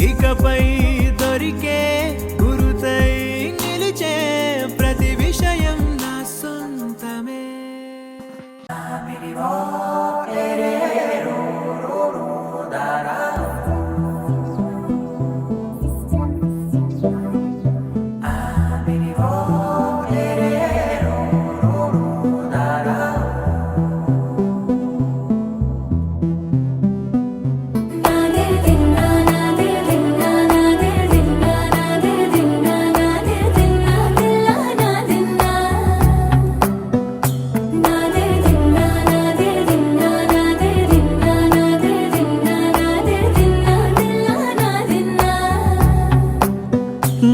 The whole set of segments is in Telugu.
ఇకపై దొరికే గురుతై నిలిచే ప్రతి విషయం నా సొంతమే.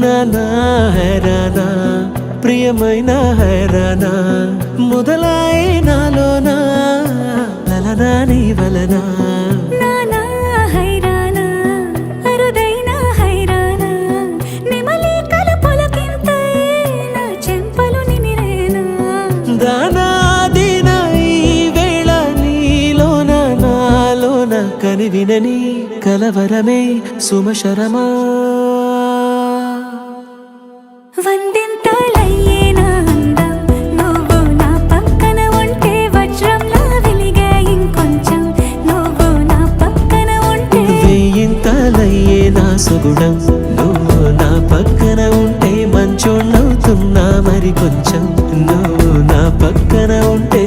నానా హైరానా ప్రియమైన హైరానా మొదలాయి నాలోనా లలనా నీ వలనా. నానా హైరానా అరుదైన హైరానా నిమలి కలుపులకింతై నా చెంపలు నిమిరేనా. దానా దినా ఈ వేళ నీలోన నాలోన కనివినని కలవరమే సుమశరమా. వందింతలయ్యే నా అందం నువ్వు నా పక్కన ఉంటే వజ్రంలా వెలిగే ఇంకొంచెం నువ్వు నా పక్కన ఉంటే. వేయింతలయ్యే నా సుగుణం నువ్వు నా పక్కన ఉంటే మంచోణ్ణవుతున్నా మరి కొంచెం నువ్వు నా పక్కన ఉంటే.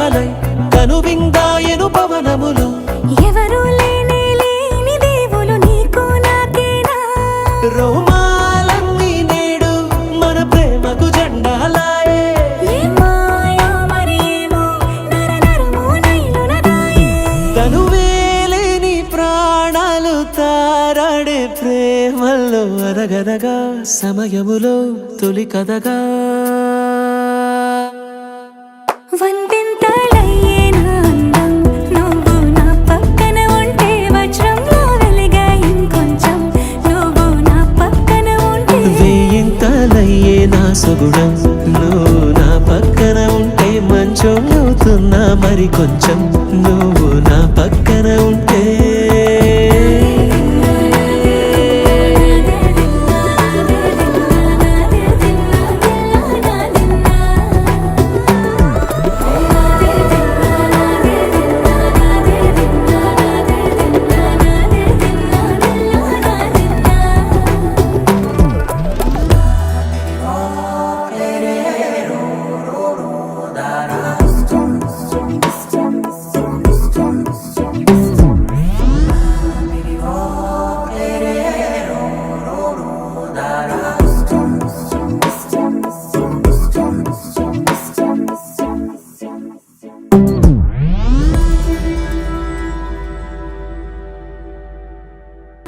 మేఘాలై కనువిందాయను పవనములు ఎవరు లేని దేవులు నీకు నాకేనా రోమాలన్నీ నేడు మన ప్రేమకు జెండాలాయే ఏ మాయా మరి ఏమో నరనరము నైలున దాయే తనువేలేని ప్రాణాలు తారాడే ప్రేమల్లో అరగరగా సమయములో తొలి కథగా వందెంతలయ్యే నా అందం నువ్వు నా పక్కన ఉంటే వజ్రంలా వెలిగే ఇంకొంచెం నువ్వు నా పక్కన ఉంటే వేయింతలయ్యే నా సుగుణం నువ్వు నా పక్కన ఉంటే మంచోళ్ళవుతున్నా మరి కొంచెం నువ్వు